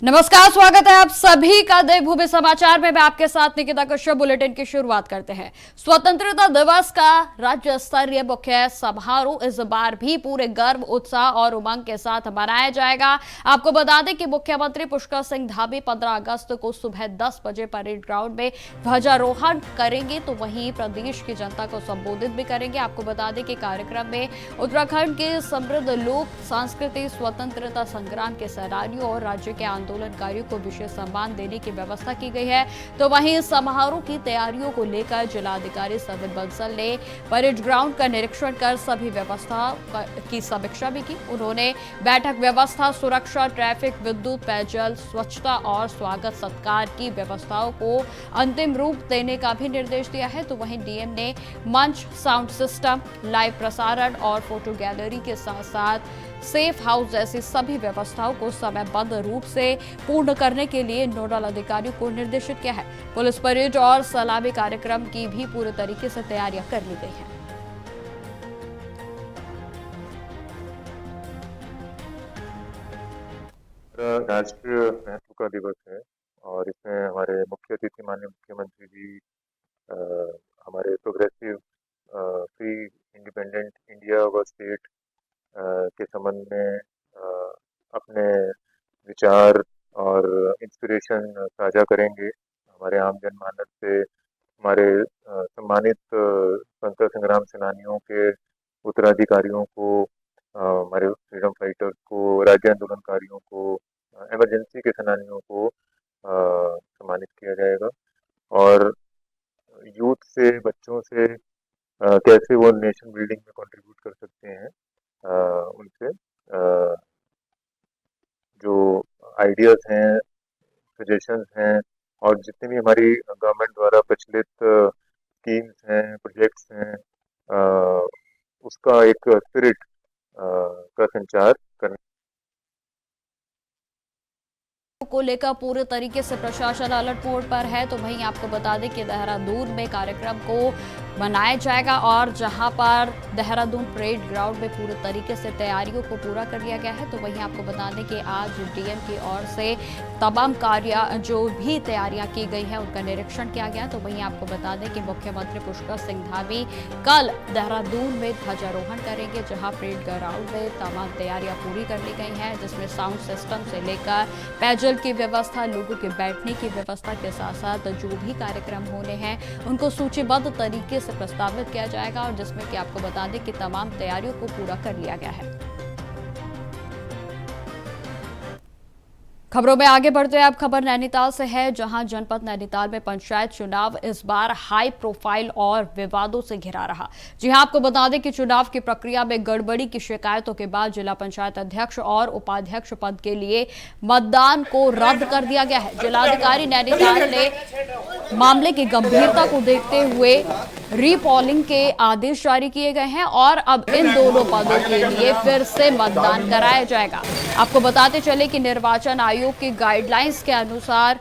नमस्कार, स्वागत है आप सभी का देवभूमि समाचार में। मैं आपके साथ निकिता कश्यप। बुलेटिन की शुरुआत करते हैं। स्वतंत्रता दिवस का राज्य स्तरीय मुख्य समारोह इस बार भी पूरे गर्व, उत्साह और उमंग के साथ मनाया जाएगा। आपको बता दें कि मुख्यमंत्री पुष्कर सिंह धामी 15 अगस्त को सुबह 10 बजे परेड ग्राउंड में ध्वजारोहण करेंगे, तो वहीं प्रदेश की जनता को संबोधित भी करेंगे। आपको बता दें कि कार्यक्रम में उत्तराखंड के समृद्ध लोक संस्कृति, स्वतंत्रता संग्राम के सेनानियों और राज्य के आंदोलनकारियों को विशेष सम्मान देने की व्यवस्था की गई है। तो वहीं समारोह की तैयारियों को लेकर जिलाधिकारी सविन बंसल ने परेड ग्राउंड का निरीक्षण कर सभी व्यवस्थाओं की समीक्षा भी की। उन्होंने बैठक व्यवस्था, सुरक्षा, ट्रैफिक, विद्युत, पेयजल, स्वच्छता और स्वागत सत्कार की व्यवस्थाओं को अंतिम रूप देने का भी निर्देश दिया है। तो वहीं डीएम ने मंच, साउंड सिस्टम, लाइव प्रसारण और फोटो गैलरी के साथ साथ सेफ हाउस जैसी सभी व्यवस्थाओं को समयबद्ध रूप से पूर्ण करने के लिए नोडल अधिकारियों को निर्देशित किया है। पुलिस परेड और सलामी कार्यक्रम की भी पूरे तरीके से तैयारियां कर ली गई हैं। राष्ट्रीय महत्व का दिवस है और इसमें हमारे मुख्य अतिथि माननीय मुख्यमंत्री जी हमारे प्रोग्रेसिव फ्री इंडिपेंडेंट इंडिया व स्टेट के संबंध में अपने विचार और इंस्पिरेशन साझा करेंगे। हमारे आम जनमानस से हमारे सम्मानित स्वतंत्रता संग्राम सेनानियों के उत्तराधिकारियों को, हमारे फ्रीडम फाइटर्स को, राज्य आंदोलनकारियों को, इमरजेंसी के सेनानियों को सम्मानित किया जाएगा। और यूथ से, बच्चों से कैसे वो नेशन बिल्डिंग में कंट्रीब्यूट कर सकते हैं, उनसे जो आइडियाज हैं, सजेशंस हैं और जितनी भी हमारी गवर्नमेंट द्वारा प्रचलित स्कीम्स हैं, प्रोजेक्ट्स हैं, उसका एक स्पिरिट का संचार करना को लेकर पूरे तरीके से प्रशासन अलर्ट मोड पर है। तो वहीं आपको बता दें कि देहरादून में कार्यक्रम को मनाया जाएगा और जहां पर देहरादून परेड ग्राउंड में पूरे तरीके से तैयारियों को पूरा कर लिया गया है। तो वहीं आपको बता दें कि आज डीएम की ओर से तमाम कार्य जो भी तैयारियां की गई हैं उनका निरीक्षण किया गया। तो वहीं आपको बता दें कि मुख्यमंत्री पुष्कर सिंह धामी कल देहरादून में ध्वजारोहण करेंगे, जहां परेड ग्राउंड में तमाम तैयारियां पूरी कर ली गई हैं, जिसमें साउंड सिस्टम से लेकर पेयजल की व्यवस्था, लोगों के बैठने की व्यवस्था के साथ साथ जो भी कार्यक्रम होने हैं उनको सूचीबद्ध तरीके से प्रस्तावित किया जाएगा और जिसमें कि आपको बता दें कि तमाम तैयारियों को पूरा कर लिया गया है। खबरों में आगे बढ़ते हैं। अब खबर नैनीताल से है, जहां जनपद नैनीताल में पंचायत चुनाव इस बार हाई प्रोफाइल और विवादों से घिरा रहा। जी हां, आपको बता दें कि चुनाव की प्रक्रिया में गड़बड़ी की शिकायतों के बाद जिला पंचायत अध्यक्ष और उपाध्यक्ष पद के लिए मतदान को रद्द कर दिया गया है। जिलाधिकारी नैनीताल ने मामले की गंभीरता को देखते हुए रीपोलिंग के आदेश जारी किए गए हैं और अब इन दोनों पदों के लिए फिर से मतदान कराया जाएगा। आपको बताते चले कि निर्वाचन आयोग की गाइडलाइंस के अनुसार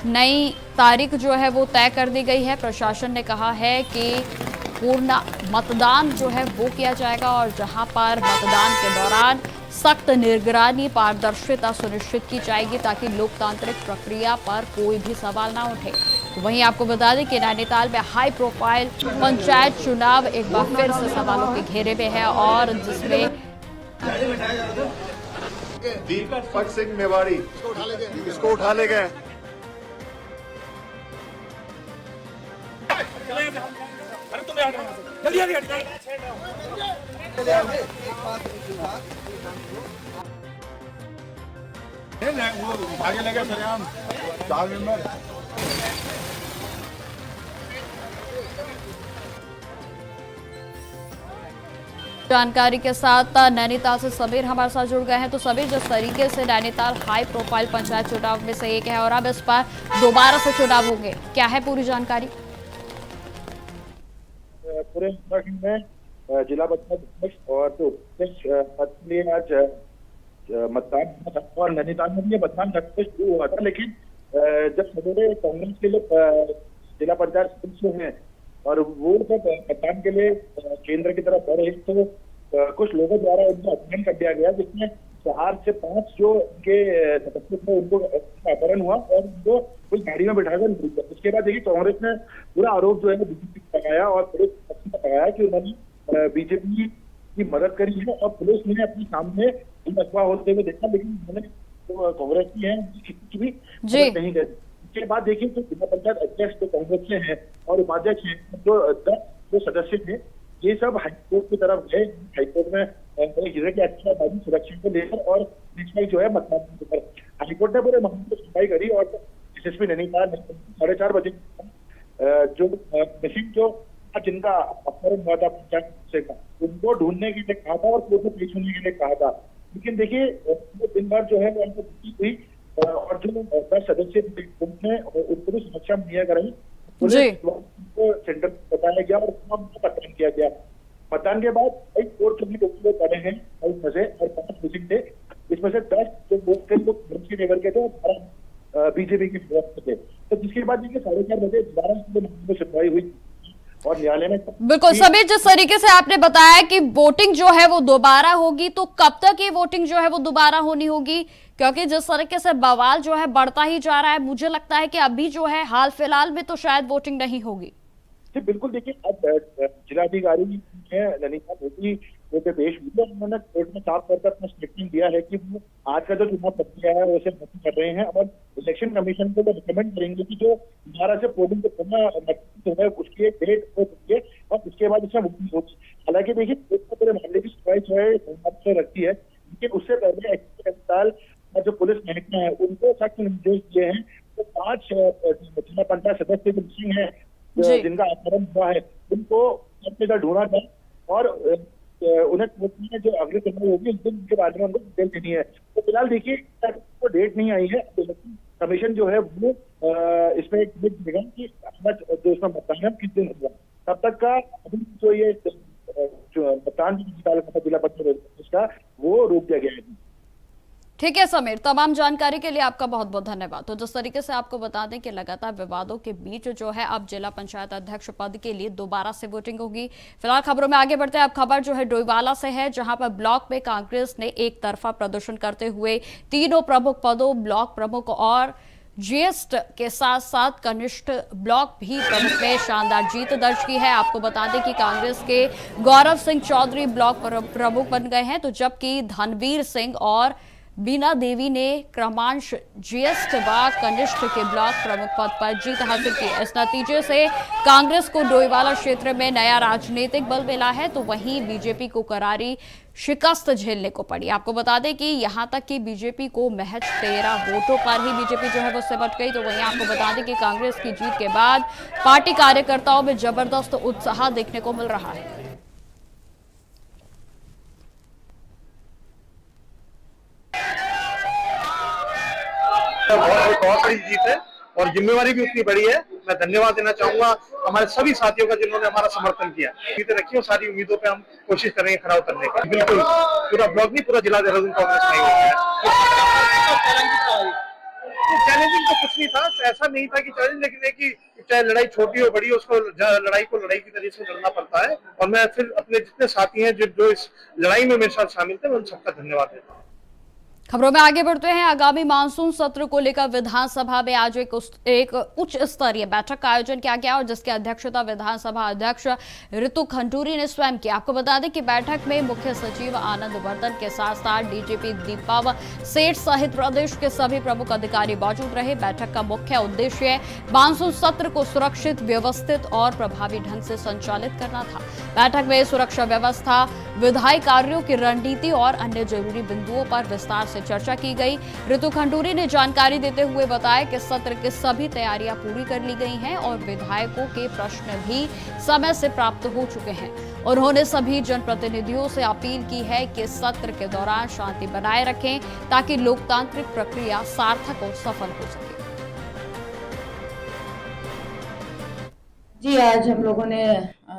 नई तारीख जो है वो तय कर दी गई है। प्रशासन ने कहा है कि पूर्ण मतदान जो है वो किया जाएगा और जहां पर मतदान के दौरान सख्त निगरानी, पारदर्शिता सुनिश्चित की जाएगी ताकि लोकतांत्रिक प्रक्रिया पर कोई भी सवाल ना उठे। तो वहीं आपको बता दें कि नैनीताल में हाई प्रोफाइल पंचायत चुनाव एक बार फिर से सवालों के घेरे में है और जिसमें दीपक सिंह मेवाड़ी इसको उठा ले गए। आगे लगे सरेआम 4 मेंबर। जानकारी के साथ नैनीताल से सबीर हमारे साथ जुड़ गए हैं। तो सबीर, जिस तरीके से नैनीताल हाई प्रोफाइल पंचायत चुनाव में से एक है और अब इस पर दोबारा से चुनाव होंगे, क्या है पूरी जानकारी? पूरे उत्तराखंड में जिला पंचायत अध्यक्ष और पद के लिए आज मतदान और नैनीताल में भी मतदान शुरू हुआ था, लेकिन जब सवेरे कांग्रेस के लिए जिला पंचायत सदस्य हैं और वो जब मतदान के लिए केंद्र की तरफ बढ़े तो कुछ लोगों द्वारा उनको अपमान कर दिया गया, जिसमें 4 से 5 जो उनके सदस्य थे उनको अपहरण हुआ और उनको कोई गाड़ी में बिठाकर ले गया। उसके बाद देखिए कांग्रेस ने पूरा आरोप जो है बीजेपी पर लगाया और पुलिस पर लगाया कि उन्होंने बीजेपी की मदद करी है और पुलिस ने अपने सामने अफवाह होते हुए देखा, लेकिन उन्होंने जो कांग्रेस की है किसी की भी मदद नहीं करी। इसके बाद देखिए तो जिला पंचायत अध्यक्ष जो कांग्रेस के हैं और उपाध्यक्ष हैं, जो 10 जो सदस्य थे, ये सब हाईकोर्ट की तरफ गए। हाईकोर्ट में की अच्छा बाजी सुरक्षा को लेकर और जो है मतदान को लेकर हाईकोर्ट ने पूरे मामले की सुनवाई करी और एसएसपी नैनीताल 4:30 बजे जो मिसिंग जो जिनका अपहरण हुआ था पंचायत से का, उनको ढूंढने के लिए कहा था और कोर्ट में पेश होने के लिए कहा था। लेकिन देखिए दिन भर जो है वो उनको हुई और जो 10 सदस्य ने उनको भी सुरक्षा मुहैया कराई। पुलिस को सेंटर बताया गया और मतदान किया गया। मतदान के बाद कई कोर्ट में लोग पड़े हैं 22 में से और 5 मिसिंग थे। इसमें से 10 जो वोट थे वो कांग्रेस के लेवल के थे और 12 बीजेपी के लेवल थे। तो जिसके बाद देखिए 4:30 बजे दोबारा में सुनवाई हुई और न्यायालय ने बिल्कुल समीर, जिस तरीके से आपने बताया कि वोटिंग जो है वो दोबारा होगी, तो कब तक ये वोटिंग जो है वो दोबारा होनी होगी? क्योंकि जिस तरीके से बवाल जो है बढ़ता ही जा रहा है, मुझे लगता है कि अभी जो है हाल फिलहाल में तो शायद वोटिंग नहीं होगी। जी बिल्कुल, देखिए अब जिलाधिकारी नैनीताल होती पेश हुई और उन्होंने कोर्ट में साफ तौर पर अपना स्टेटमेंट दिया है कि वो आज का जो चुनाव प्रक्रिया है उसे खत्म कर रहे हैं और इलेक्शन कमीशन को वो रिकमेंड करेंगे कि जो 12 से पोलिंग को पुनः है उसकी एक डेट हो सकती है और उसके बाद इसमें वोटिंग होगी। हालांकि देखिए पूरे मामले की सुनवाई जो है रखती है, लेकिन उससे पहले नैनीताल जो पुलिस महकमा है उनको सख्त निर्देश दिए हैं। तो 5 जिला पंचायत सदस्य जो मिसिंग है जिनका अपहरण हुआ है उनको ढूंढा जाए और उन्हें कोर्ट में जो अगली सुनवाई होगी उस दिन के बारे में उनको डिटेल देनी है। तो फिलहाल देखिए तो डेट नहीं आई है, इलेक्शन कमीशन जो है वो इसमें एक डेट देगा कि जो इसमें मतदान है किस दिन होगा। तब तक का अभी जो ये जो मतदान जिला पंचायत का वो रोक दिया गया है। ठीक है समीर, तमाम जानकारी के लिए आपका बहुत बहुत धन्यवाद। तो जिस तरीके से आपको बता दें कि लगातार विवादों के बीच जो है अब जिला पंचायत अध्यक्ष पद के लिए दोबारा से वोटिंग होगी। फिलहाल खबरों में आगे बढ़ते हैं। अब खबर जो है डोईवाला से है, जहां पर ब्लॉक में कांग्रेस ने एक तरफा प्रदर्शन करते हुए तीनों प्रमुख पदों ब्लॉक प्रमुख और ज्येष्ठ के साथ साथ कनिष्ठ ब्लॉक भी प्रमुख में शानदार जीत दर्ज की है। आपको बता दें कि कांग्रेस के गौरव सिंह चौधरी ब्लॉक प्रमुख बन गए हैं, तो जबकि धनवीर सिंह और बीना देवी ने क्रमांश ज्येष्ठ व कनिष्ठ के ब्लॉक प्रमुख पद पर जीत हासिल की। इस नतीजे से कांग्रेस को डोईवाला क्षेत्र में नया राजनीतिक बल मिला है, तो वहीं बीजेपी को करारी शिकस्त झेलने को पड़ी। आपको बता दें कि यहां तक कि बीजेपी को महज 13 वोटों पर ही बीजेपी जो है वो सिमट गई। तो वहीं आपको बता दें कि कांग्रेस की जीत के बाद पार्टी कार्यकर्ताओं में जबरदस्त उत्साह देखने को मिल रहा है। बहुत बड़ी जीत है और जिम्मेवारी भी उतनी बड़ी है। मैं धन्यवाद देना चाहूंगा हमारे सभी साथियों का जिन्होंने हमारा समर्थन किया। उम्मीदें रखी और सारी उम्मीदों पे हम कोशिश करेंगे खरा उतरने की। बिल्कुल पूरा ब्लॉक नहीं, पूरा जिला देहरादून कांग्रेस नहीं होता है। चैलेंजिंग तो कुछ नहीं था, ऐसा नहीं था कि चैलेंज, लेकिन कि चाहे लड़ाई छोटी हो बड़ी, उसको लड़ाई को लड़ाई की तरीके से लड़ना पड़ता है। और मैं फिर अपने जितने साथी हैं जो इस लड़ाई में मेरे साथ शामिल थे, उन सबका धन्यवाद देता हूँ। खबरों में आगे बढ़ते हैं। आगामी मानसून सत्र को लेकर विधानसभा में आज एक उच्च स्तरीय बैठक का आयोजन किया गया और जिसकी अध्यक्षता विधानसभा अध्यक्ष ऋतु खंडूरी ने स्वयं की। आपको बता दें कि बैठक में मुख्य सचिव आनंद वर्धन के साथ साथ डीजीपी दीपक सेठ सहित प्रदेश के सभी प्रमुख अधिकारी मौजूद रहे। बैठक का मुख्य उद्देश्य मानसून सत्र को सुरक्षित, व्यवस्थित और प्रभावी ढंग से संचालित करना था। बैठक में सुरक्षा व्यवस्था, विधायी कार्यों की रणनीति और अन्य जरूरी बिंदुओं पर विस्तार चर्चा की गई। ऋतु खंडूरी ने जानकारी देते हुए बताया कि सत्र की सभी तैयारियां पूरी कर ली गई हैं और विधायकों के प्रश्न भी समय से प्राप्त हो चुके हैं। उन्होंने सभी जनप्रतिनिधियों से अपील की है कि सत्र के दौरान शांति बनाए रखें ताकि लोकतांत्रिक प्रक्रिया सार्थक और सफल हो सके। जी, आज हम लोगों ने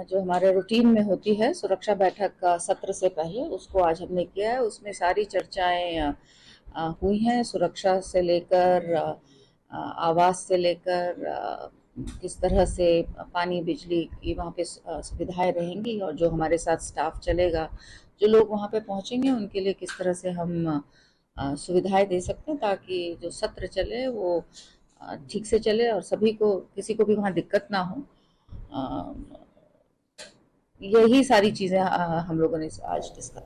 जो हमारे रूटीन में होती है सुरक्षा बैठक का सत्र से पहले, उसको आज हमने किया है। उसमें सारी चर्चाएं हुई हैं, सुरक्षा से लेकर आवास से लेकर किस तरह से पानी बिजली की वहाँ पे सुविधाएं रहेंगी और जो हमारे साथ स्टाफ चलेगा जो लोग वहाँ पे पहुँचेंगे उनके लिए किस तरह से हम सुविधाएं दे सकते हैं ताकि जो सत्र चले वो ठीक से चले और सभी को, किसी को भी वहाँ दिक्कत ना हो। यही सारी चीजें हम लोगों ने आज डिस्कस।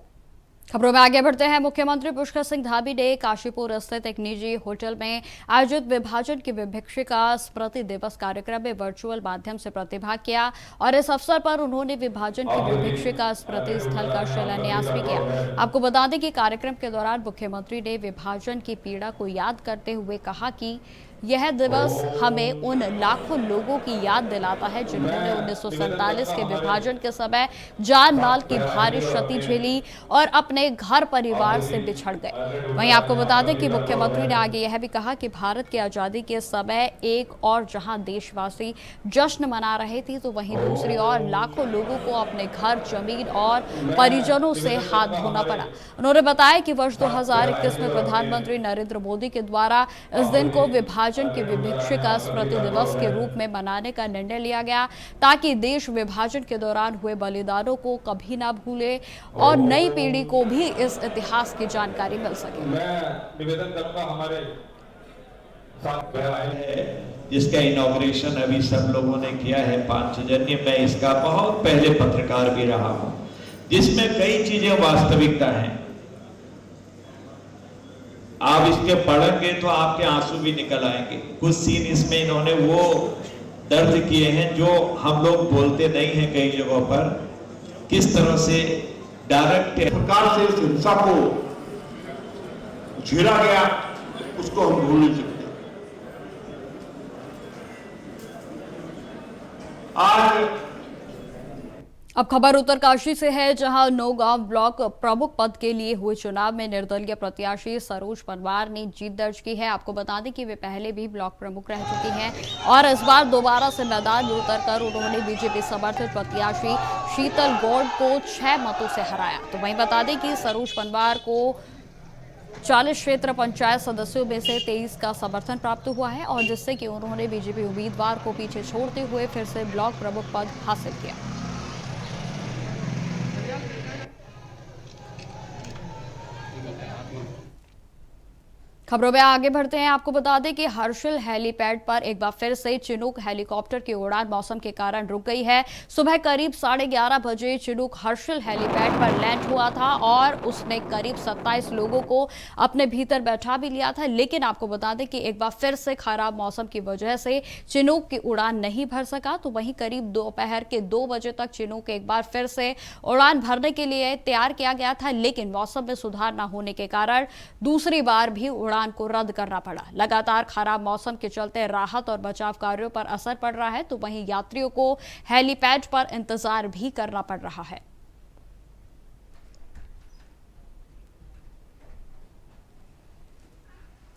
खबरों में आगे बढ़ते हैं। मुख्यमंत्री पुष्कर सिंह धामी ने काशीपुर स्थित एक निजी होटल में आयोजित विभाजन की विभिक्षिका स्मृति दिवस कार्यक्रम में वर्चुअल माध्यम से प्रतिभाग किया और इस अवसर पर उन्होंने विभाजन की विभिक्षिका स्मृति स्थल का शिलान्यास भी किया। आपको बता दें कि कार्यक्रम के दौरान मुख्यमंत्री ने विभाजन की पीड़ा को याद करते हुए कहा कि यह दिवस हमें उन लाखों लोगों की याद दिलाता है जिन्होंने 1947 के विभाजन के समय जान माल की भारी क्षति झेली और अपने घर परिवार से बिछड़ गए। वहीं आपको बता दें कि मुख्यमंत्री ने आगे यह भी कहा कि भारत की आजादी के समय एक और जहां देशवासी जश्न मना रहे थे तो वहीं दूसरी ओर लाखों लोगों को अपने घर, जमीन और परिजनों से हाथ धोना पड़ा। उन्होंने बताया कि वर्ष 2021 में प्रधानमंत्री नरेंद्र मोदी के द्वारा इस दिन को विभाजन की विभिक्षिका स्मृति दिवस के रूप में मनाने का निर्णय लिया गया ताकि देश विभाजन के दौरान हुए बलिदानों को कभी ना भूले और नई पीढ़ी को भी इस इतिहास की जानकारी मिल सके। मैं निवेदन करूंगा हमारे साथ है जिसका इनॉग्रेशन अभी सब लोगों ने किया है 5 जन्य। मैं इसका बहुत पहले पत्रकार भी रहा हूं जिसमें कई चीजें वास्तविकता हैं। आप इसके पढ़ेंगे तो आपके आंसू भी निकल आएंगे। कुछ सीन इसमें इन्होंने वो दर्ज किए हैं जो हम लोग बोलते नहीं हैं कई जगहों पर, किस तरह से डायरेक्ट प्रकार से इस हिंसा को झेला गया उसको हम भूल नहीं सकते। आज अब खबर उत्तरकाशी से है जहां नौगांव ब्लॉक प्रमुख पद के लिए हुए चुनाव में निर्दलीय प्रत्याशी सरोज पंवार ने जीत दर्ज की है। आपको बता दें कि वे पहले भी ब्लॉक प्रमुख रह चुकी हैं और इस बार दोबारा से मैदान में उतरकर उन्होंने बीजेपी समर्थित प्रत्याशी शीतल गौड़ को 6 मतों से हराया। तो वहीं बता दें कि सरोज पंवार को 40 क्षेत्र पंचायत सदस्यों में से 23 का समर्थन प्राप्त हुआ है और जिससे कि उन्होंने बीजेपी उम्मीदवार को पीछे छोड़ते हुए फिर से ब्लॉक प्रमुख पद हासिल किया। खबरों में आगे बढ़ते हैं। आपको बता दें कि हर्षिल हेलीपैड पर एक बार फिर से चिनूक हेलीकॉप्टर की उड़ान मौसम के कारण रुक गई है। सुबह करीब 11:30 बजे चिनूक हर्षिल हेलीपैड पर लैंड हुआ था और उसने करीब 27 लोगों को अपने भीतर बैठा भी लिया था, लेकिन आपको बता दें कि एक बार फिर से खराब मौसम की वजह से चिनूक की उड़ान नहीं भर सका। तो वहीं करीब दोपहर के 2 बजे तक चिनूक एक बार फिर से उड़ान भरने के लिए तैयार किया गया था, लेकिन मौसम में सुधार न होने के कारण दूसरी बार भी उड़ान को रद्द करना पड़ा। लगातार खराब मौसम के चलते राहत और बचाव कार्यों पर असर पड़ रहा है, तो वहीं यात्रियों को हेलीपैड पर इंतजार भी करना पड़ रहा है।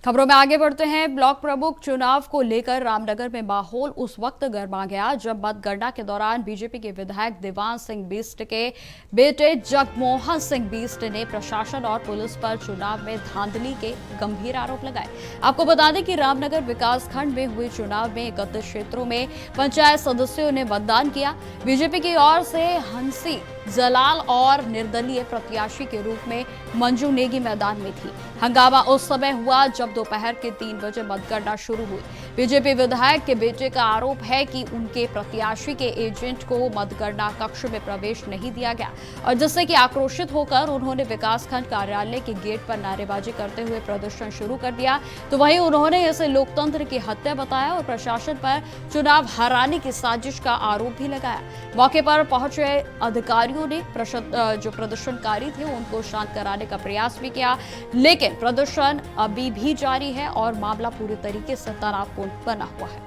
खबरों में आगे बढ़ते हैं। ब्लॉक प्रमुख चुनाव को लेकर रामनगर में माहौल उस वक्त गर्मा गया जब मतगणना के दौरान बीजेपी के विधायक देवांश सिंह बिष्ट के बेटे जगमोहन सिंह बिष्ट ने प्रशासन और पुलिस पर चुनाव में धांधली के गंभीर आरोप लगाए। आपको बता दें कि रामनगर विकास खंड में हुए चुनाव में 31 क्षेत्रों में पंचायत सदस्यों ने मतदान किया। बीजेपी की ओर से हंसी जलाल और निर्दलीय प्रत्याशी के रूप में मंजू नेगी मैदान में थी। हंगामा उस समय हुआ जब दोपहर के 3 बजे मतगणना शुरू हुई। बीजेपी विधायक के बेटे का आरोप है कि उनके प्रत्याशी के एजेंट को मतगणना कक्ष में प्रवेश नहीं दिया गया और जिससे कि आक्रोशित होकर उन्होंने विकासखंड कार्यालय के गेट पर नारेबाजी करते हुए प्रदर्शन शुरू कर दिया। तो वहीं उन्होंने इसे लोकतंत्र की हत्या बताया और प्रशासन पर चुनाव हराने की साजिश का आरोप भी लगाया। मौके पर पहुंचे अधिकारियों ने जो प्रदर्शनकारी थे उनको शांत कराने का प्रयास भी किया, लेकिन प्रदर्शन अभी भी जारी है और मामला पूरी तरीके से तनावपूर्ण बना हुआ है।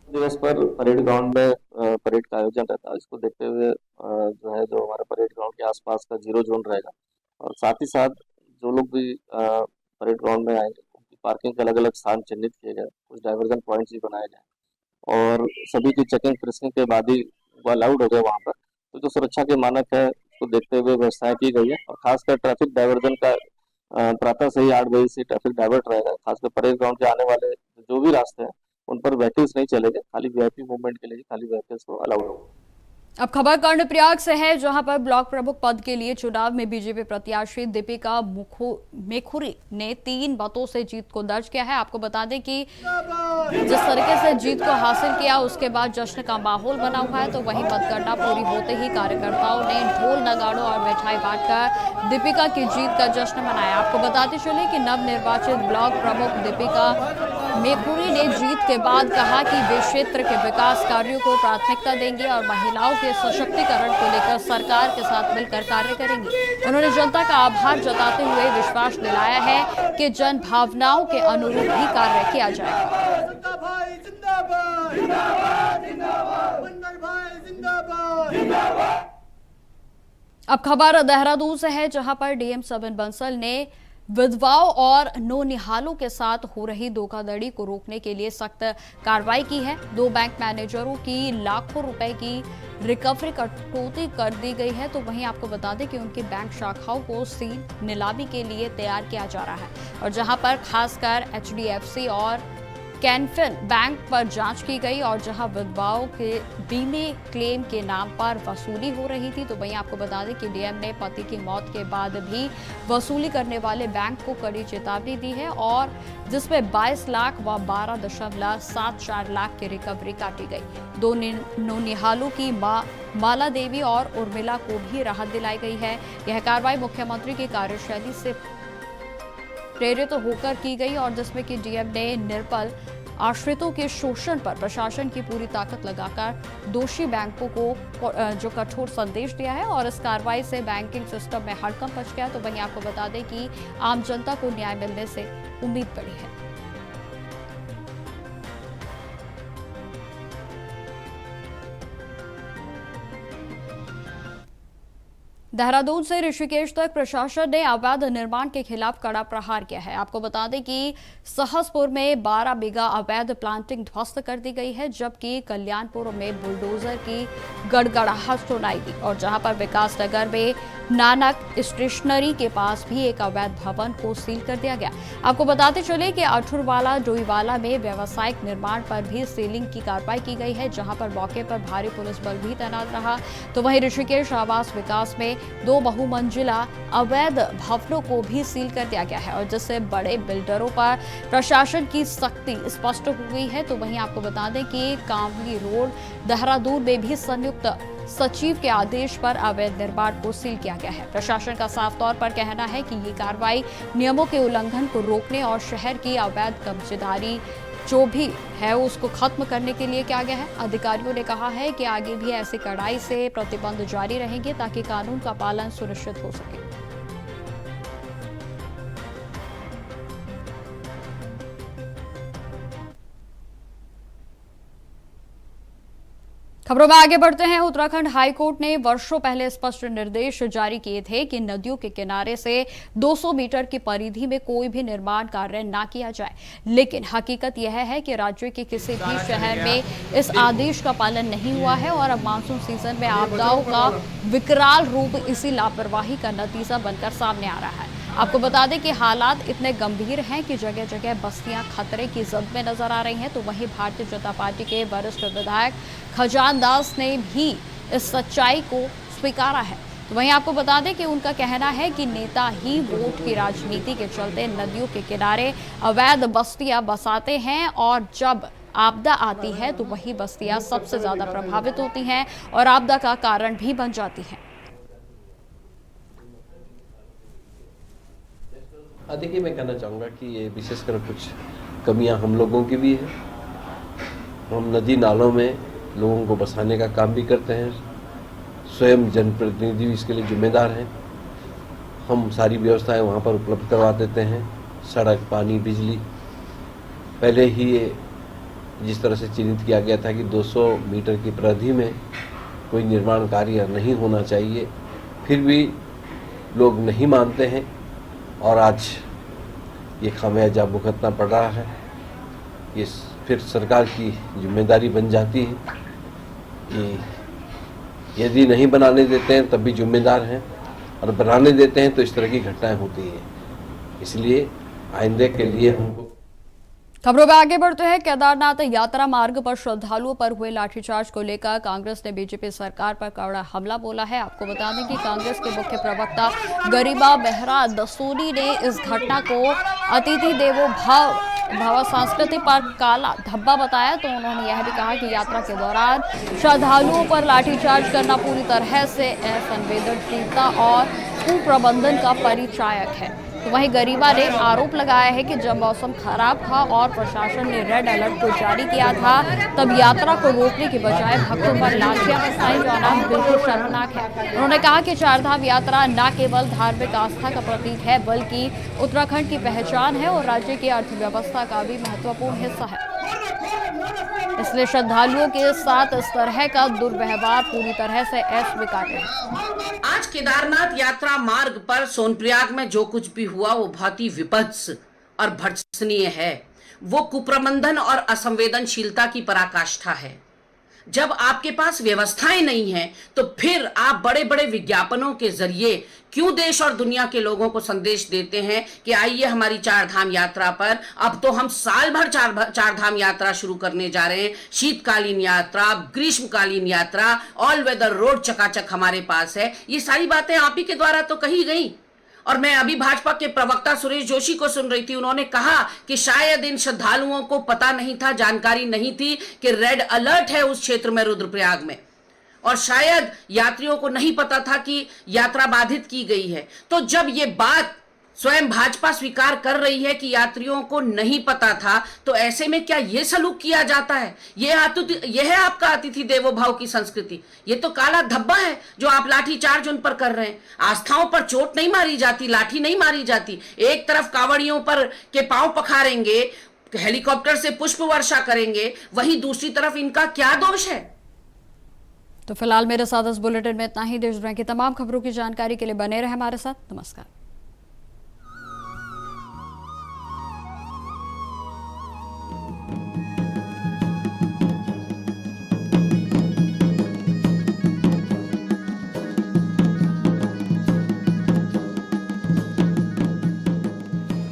दिवस पर परेड ग्राउंड में परेड का आयोजन रहता है। इसको देखते हुए जो हमारा परेड ग्राउंड के आसपास का 0 जोन रहेगा और साथ ही साथ जो लोग भी परेड ग्राउंड में आएंगे उनकी पार्किंग के अलग अलग स्थान चिन्हित किए गए, कुछ डाइवर्जन पॉइंट्स भी बनाए गए और सभी की चेकिंग फ्रिस्किंग के बाद ही वो अलाउड हो गए वहाँ पर। तो जो सुरक्षा के मानक है उसको देखते हुए व्यवस्थाएं की गई है और खासकर ट्रैफिक डाइवर्जन का प्रातः से ही 8 बजे से ट्रैफिक डाइवर्ट रहेगा। खासकर परेड ग्राउंड के आने वाले जो भी रास्ते हैं उन पर व्हीकल्स नहीं चलेंगे, खाली वीआईपी मूवमेंट के लिए खाली व्हीकल्स को अलाउड होगा। अब खबर कर्णप्रयाग से है, जहां पर ब्लॉक प्रमुख पद के लिए चुनाव में बीजेपी प्रत्याशी दीपिका मेखुरी ने 3 मतों से जीत को दर्ज किया है। आपको बता दें कि जिस तरीके से जीत को हासिल किया उसके बाद जश्न का माहौल बना हुआ है, तो वहीं मतगणना पूरी होते ही कार्यकर्ताओं ने ढोल नगाड़ों और मिठाई बांटकर दीपिका की जीत का जश्न मनाया। आपको बताते चले कि नवनिर्वाचित ब्लॉक प्रमुख दीपिका मेखुरी ने जीत के बाद कहा कि वे क्षेत्र के विकास कार्यों को प्राथमिकता देंगे और महिलाओं के सशक्तिकरण को लेकर सरकार के साथ मिलकर कार्य करेंगे। उन्होंने जनता का आभार जताते हुए विश्वास दिलाया है कि जन भावनाओं के अनुरूप ही कार्य किया जाएगा। अब खबर देहरादून से है, जहां पर डीएम सबिन बंसल ने विधवाओं और नौनिहालों के साथ हो रही धोखाधड़ी को रोकने के लिए सख्त कार्रवाई की है। 2 बैंक मैनेजरों की लाखों रुपए की रिकवरी कटौती कर दी गई है। तो वहीं आपको बता दें कि उनकी बैंक शाखाओं को सील नीलामी के लिए तैयार किया जा रहा है, और जहां पर खासकर एचडीएफसी और कैनफिन बैंक पर जांच की गई, और जहां विधवाओं के बीमे क्लेम के नाम पर वसूली हो रही थी। तो वहीं आपको बता दें कि डीएम ने पति की मौत के बाद भी वसूली करने वाले बैंक को कड़ी चेतावनी दी है, और जिसमें 22 लाख व 12.74 लाख की रिकवरी काटी गई। 2 नौनिहालों की माला देवी और उर्मिला को भी राहत दिलाई गई है। यह कार्रवाई मुख्यमंत्री की कार्यशैली से प्रेरित होकर की गई, और जिसमें कि डीएम ने निर्बल आश्रितों के शोषण पर प्रशासन की पूरी ताकत लगाकर दोषी बैंकों को जो कठोर संदेश दिया है, और इस कार्रवाई से बैंकिंग सिस्टम में हड़कंप मच गया। तो वहीं आपको बता दें कि आम जनता को न्याय मिलने से उम्मीद बढ़ी है। देहरादून से ऋषिकेश तक प्रशासन ने अवैध निर्माण के खिलाफ कड़ा प्रहार किया है। आपको बता दें कि सहसपुर में 12 बीघा अवैध प्लांटिंग ध्वस्त कर दी गई है, जबकि कल्याणपुर में बुलडोजर की गड़गड़ाहट सुनाई दी, और जहां पर विकास नगर में नानक स्टेशनरी के पास भी एक अवैध भवन को सील कर दिया गया। आपको बताते चले कि अठुरवाला डोईवाला में व्यावसायिक निर्माण पर भी सीलिंग की कार्रवाई की गई है, जहां पर मौके पर भारी पुलिस बल भी तैनात रहा। तो वहीं ऋषिकेश आवास विकास में 2 बहुमंजिला अवैध भवनों को भी सील कर दिया गया है, और जिससे बड़े बिल्डरों पर प्रशासन की सख्ती स्पष्ट हो गई है। तो वहीं आपको बता दें कि कांवली रोड देहरादून में भी संयुक्त सचिव के आदेश पर अवैध निर्माण को सील किया गया है। प्रशासन का साफ तौर पर कहना है कि ये कार्रवाई नियमों के उल्लंघन को रोकने और शहर की अवैध कब्जेदारी जो भी है उसको खत्म करने के लिए किया गया है। अधिकारियों ने कहा है कि आगे भी ऐसी कड़ाई से प्रतिबंध जारी रहेंगे ताकि कानून का पालन सुनिश्चित हो सके। खबरों में आगे बढ़ते हैं। उत्तराखंड हाईकोर्ट ने वर्षों पहले स्पष्ट निर्देश जारी किए थे कि नदियों के किनारे से 200 मीटर की परिधि में कोई भी निर्माण कार्य ना किया जाए, लेकिन हकीकत यह है कि राज्य के किसी भी शहर में इस आदेश का पालन नहीं हुआ है, और अब मानसून सीजन में आपदाओं का विकराल रूप इसी लापरवाही का नतीजा बनकर सामने आ रहा है। आपको बता दें कि हालात इतने गंभीर हैं कि जगह जगह बस्तियां खतरे की जद में नजर आ रही हैं। तो वहीं भारतीय जनता पार्टी के वरिष्ठ विधायक खजान दास ने भी इस सच्चाई को स्वीकारा है। तो वहीं आपको बता दें कि उनका कहना है कि नेता ही वोट की राजनीति के चलते नदियों के किनारे अवैध बस्तियां बसाते हैं, और जब आपदा आती है तो वही बस्तियां सबसे ज्यादा प्रभावित होती हैं और आपदा का कारण भी बन जाती हैं। देखिए, मैं कहना चाहूँगा कि ये विशेषकर कुछ कमियां हम लोगों की भी है। हम नदी नालों में लोगों को बसाने का काम भी करते हैं, स्वयं जनप्रतिनिधि भी इसके लिए जिम्मेदार हैं। हम सारी व्यवस्थाएं वहाँ पर उपलब्ध करवा देते हैं, सड़क, पानी, बिजली। पहले ही ये जिस तरह से चिन्हित किया गया था कि 200 मीटर की परिधि में कोई निर्माण कार्य नहीं होना चाहिए, फिर भी लोग नहीं मानते हैं, और आज ये खामियाजा भुगतना पड़ रहा है। ये फिर सरकार की जिम्मेदारी बन जाती है कि यदि नहीं बनाने देते हैं तब भी जिम्मेदार हैं, और बनाने देते हैं तो इस तरह की घटनाएं होती हैं। इसलिए आइंदे के लिए हमको खबरों में आगे बढ़ते हैं। केदारनाथ यात्रा मार्ग पर श्रद्धालुओं पर हुए लाठीचार्ज को लेकर कांग्रेस ने बीजेपी सरकार पर कड़ा हमला बोला है। आपको बता दें कि कांग्रेस के मुख्य प्रवक्ता गरिमा मेहरा दसूरी ने इस घटना को अतिथि देवो भव संस्कृति पर काला धब्बा बताया। तो उन्होंने यह भी कहा कि यात्रा के दौरान श्रद्धालुओं पर लाठीचार्ज करना पूरी तरह से असंवेदनशीलता और कुप्रबंधन का परिचायक है। तो वहीं गरिमा ने आरोप लगाया है कि जब मौसम खराब था और प्रशासन ने रेड अलर्ट को जारी किया था, तब यात्रा को रोकने के बजाय भक्तों पर लाठियां बरसाई जाना बिल्कुल शर्मनाक है। उन्होंने कहा कि चारधाम यात्रा न केवल धार्मिक आस्था का प्रतीक है, बल्कि उत्तराखंड की पहचान है और राज्य की अर्थव्यवस्था का भी महत्वपूर्ण हिस्सा है। इसलिए श्रद्धालुओं के साथ इस तरह का दुर्व्यवहार पूरी तरह से अस्वीकार्य है। आज केदारनाथ यात्रा मार्ग पर सोनप्रयाग में जो कुछ भी हुआ वो बहुत ही विभत्स और भर्त्सनीय है। वो कुप्रबंधन और असंवेदनशीलता की पराकाष्ठा है। जब आपके पास व्यवस्थाएं नहीं हैं, तो फिर आप बड़े बड़े विज्ञापनों के जरिए क्यों देश और दुनिया के लोगों को संदेश देते हैं कि आइए हमारी चारधाम यात्रा पर। अब तो हम साल भर चारधाम यात्रा शुरू करने जा रहे हैं। शीतकालीन यात्रा, ग्रीष्मकालीन यात्रा, ऑल वेदर रोड चकाचक हमारे पास है। ये सारी बातें आप ही के द्वारा तो कही गई। और मैं अभी भाजपा के प्रवक्ता सुरेश जोशी को सुन रही थी। उन्होंने कहा कि शायद इन श्रद्धालुओं को पता नहीं था, जानकारी नहीं थी कि रेड अलर्ट है उस क्षेत्र में, रुद्रप्रयाग में, और शायद यात्रियों को नहीं पता था कि यात्रा बाधित की गई है। तो जब ये बात स्वयं भाजपा स्वीकार कर रही है कि यात्रियों को नहीं पता था, तो ऐसे में क्या ये सलूक किया जाता है? यह है आपका अतिथि देवो भव की संस्कृति। ये तो काला धब्बा है जो आप लाठी चार्ज उन पर कर रहे हैं। आस्थाओं पर चोट नहीं मारी जाती, लाठी नहीं मारी जाती। एक तरफ कांवड़ियों पर के पांव पखारेंगे, हेलीकॉप्टर से पुष्प वर्षा करेंगे, वहीं दूसरी तरफ इनका क्या दोष है? तो फिलहाल मेरे साथ इस बुलेटिन में इतना ही। देश दुनिया की तमाम खबरों की जानकारी के लिए बने रहे हमारे साथ। नमस्कार।